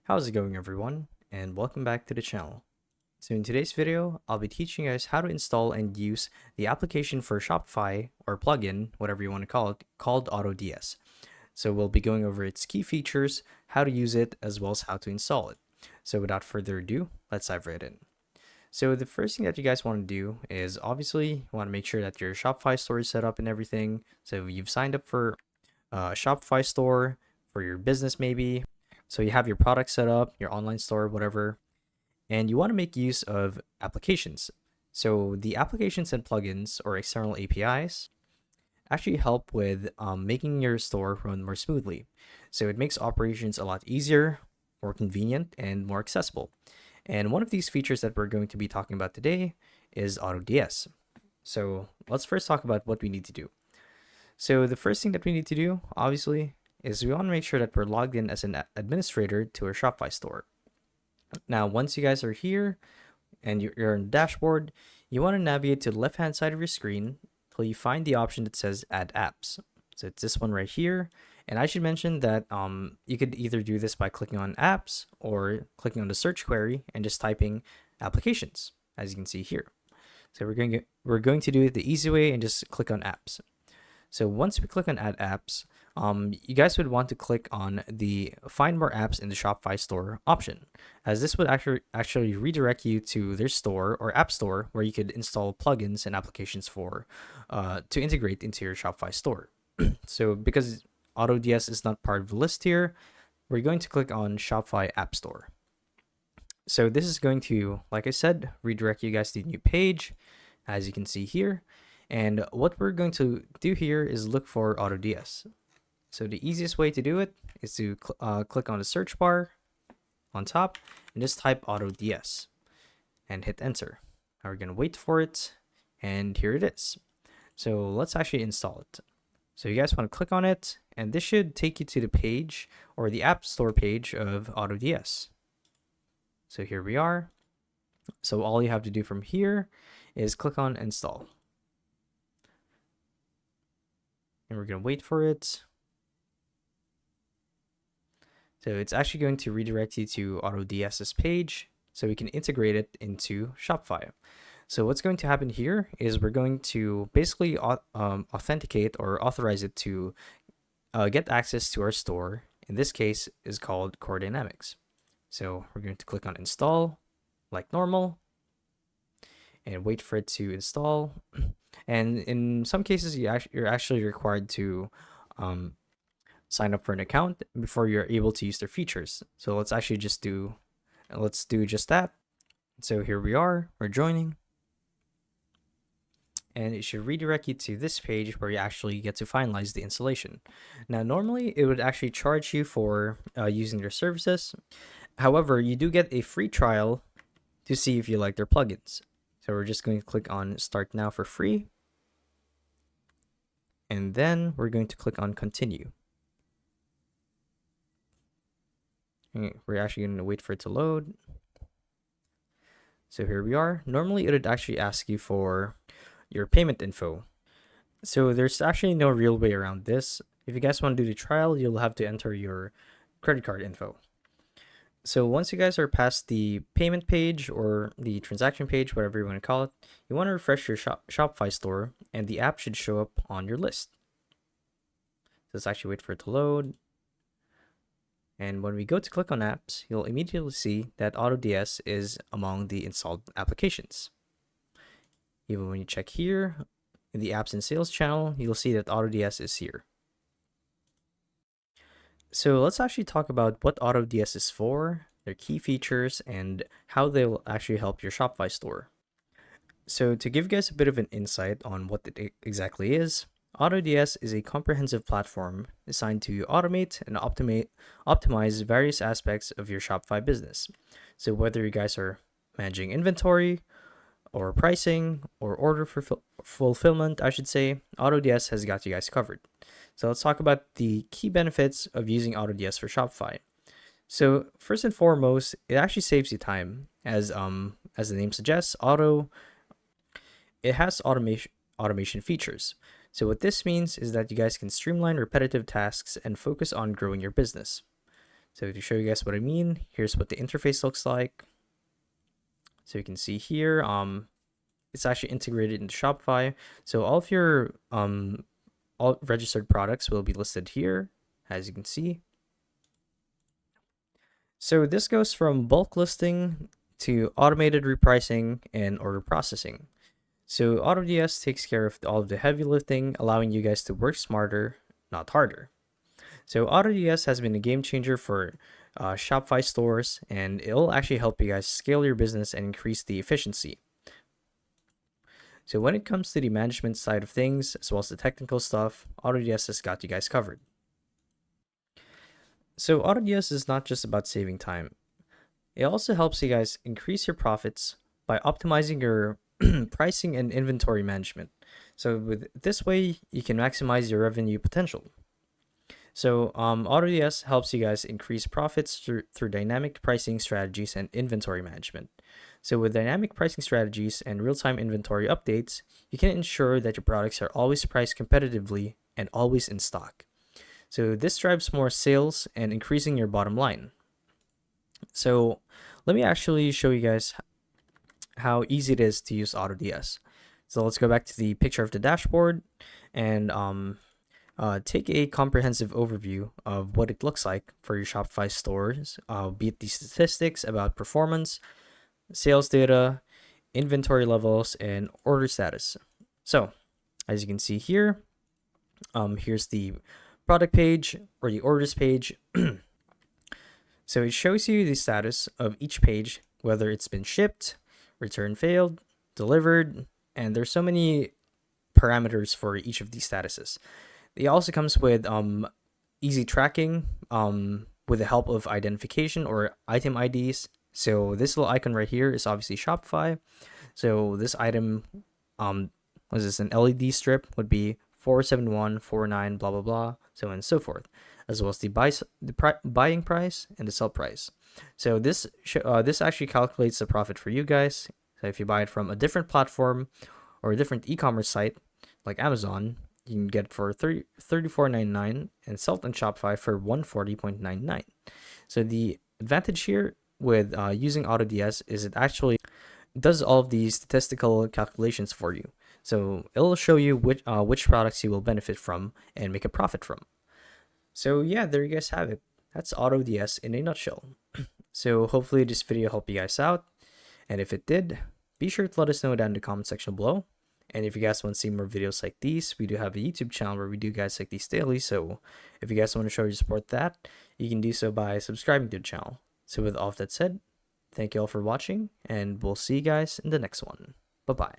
How's it going, everyone, and welcome back to the channel. So in today's video, I'll be teaching you guys how to install and use the application for Shopify or plugin, whatever you want to call it, called AutoDS. So we'll be going over its key features, how to use it, as well as how to install it. So without further ado, let's dive right in. So the first thing that you guys want to do is obviously you want to make sure that your Shopify store is set up and everything. So you've signed up for a Shopify store for your business maybe. So you have your product set up, your online store, whatever, and you want to make use of applications. So the applications and plugins or external APIs actually help with making your store run more smoothly. So it makes operations a lot easier, more convenient, and more accessible. And one of these features that we're going to be talking about today is AutoDS. So let's first talk about what we need to do. So the first thing that we need to do, obviously, is we want to make sure that we're logged in as an administrator to our Shopify store. Now, once you guys are here and you're in the dashboard, you want to navigate to the left-hand side of your screen till you find the option that says Add Apps. So it's this one right here. And I should mention that you could either do this by clicking on Apps or clicking on the search query and just typing Applications, as you can see here. So we're going to do it the easy way and just click on Apps. So once we click on Add Apps, you guys would want to click on the Find More Apps in the Shopify store option, as this would actually redirect you to their store or app store where you could install plugins and applications for to integrate into your Shopify store. So because AutoDS is not part of the list here, we're going to click on Shopify App Store. So this is going to, like I said, redirect you guys to the new page, as you can see here. And what we're going to do here is look for AutoDS. So the easiest way to do it is to click on the search bar on top and just type AutoDS and hit enter. Now we're going to wait for it, and here it is. So let's actually install it. So you guys want to click on it, and this should take you to the page or the App Store page of AutoDS. So here we are. So all you have to do from here is click on install. And we're going to wait for it. So it's actually going to redirect you to AutoDS's page so we can integrate it into Shopify. So what's going to happen here is we're going to basically authenticate or authorize it to get access to our store. In this case is called Core Dynamics. So we're going to click on install like normal and wait for it to install. And in some cases, you're actually required to sign up for an account before you're able to use their features. So let's actually do just that. So here we are, we're joining. And it should redirect you to this page where you actually get to finalize the installation. Now, normally it would actually charge you for using their services. However, you do get a free trial to see if you like their plugins. So we're just going to click on Start Now for free. And then we're going to click on Continue. We're actually going to wait for it to load. So here we are. Normally, it would actually ask you for your payment info. So there's actually no real way around this. If you guys want to do the trial, you'll have to enter your credit card info. So once you guys are past the payment page or the transaction page, whatever you want to call it, you want to refresh your Shopify store and the app should show up on your list. So let's actually wait for it to load. And when we go to click on apps, you'll immediately see that AutoDS is among the installed applications. Even when you check here in the apps and sales channel, you'll see that AutoDS is here. So let's actually talk about what AutoDS is for, their key features, and how they'll actually help your Shopify store. So to give you guys a bit of an insight on what it exactly is, AutoDS is a comprehensive platform designed to automate and optimize various aspects of your Shopify business. So whether you guys are managing inventory or pricing or order fulfillment, I should say, AutoDS has got you guys covered. So let's talk about the key benefits of using AutoDS for Shopify. So first and foremost, it actually saves you time, as the name suggests. It has automation features. So what this means is that you guys can streamline repetitive tasks and focus on growing your business. So to show you guys what I mean, here's what the interface looks like. So you can see here, it's actually integrated into Shopify. So all of your all registered products will be listed here, as you can see. So this goes from bulk listing to automated repricing and order processing. So AutoDS takes care of all of the heavy lifting, allowing you guys to work smarter, not harder. So AutoDS has been a game changer for Shopify stores, and it'll actually help you guys scale your business and increase the efficiency. So when it comes to the management side of things, as well as the technical stuff, AutoDS has got you guys covered. So AutoDS is not just about saving time. It also helps you guys increase your profits by optimizing your pricing and inventory management. So with this way, you can maximize your revenue potential. So AutoDS helps you guys increase profits through dynamic pricing strategies and inventory management. So with dynamic pricing strategies and real-time inventory updates, you can ensure that your products are always priced competitively and always in stock. So this drives more sales and increasing your bottom line. So let me actually show you guys how easy it is to use AutoDS. So let's go back to the picture of the dashboard and take a comprehensive overview of what it looks like for your Shopify stores, be it the statistics about performance, sales data, inventory levels, and order status. So as you can see here, here's the product page or the orders page. So it shows you the status of each page, whether it's been shipped, return failed, delivered, and there's so many parameters for each of these statuses. It also comes with easy tracking with the help of identification or item IDs. So this little icon right here is obviously Shopify. So this item, was this an LED strip, would be 47149 blah blah blah, so on and so forth, as well as the buying price and the sell price. So this actually calculates the profit for you guys. So if you buy it from a different platform or a different e-commerce site like Amazon, you can get it for $34.99 and sell it on Shopify for $140.99. So the advantage here with using AutoDS is it actually does all of these statistical calculations for you. So it'll show you which products you will benefit from and make a profit from. So yeah, there you guys have it. That's AutoDS in a nutshell. So hopefully this video helped you guys out. And if it did, be sure to let us know down in the comment section below. And if you guys want to see more videos like these, we do have a YouTube channel where we do guys like these daily. So if you guys want to show your support that, you can do so by subscribing to the channel. So with all of that said, thank you all for watching, and we'll see you guys in the next one. Bye-bye.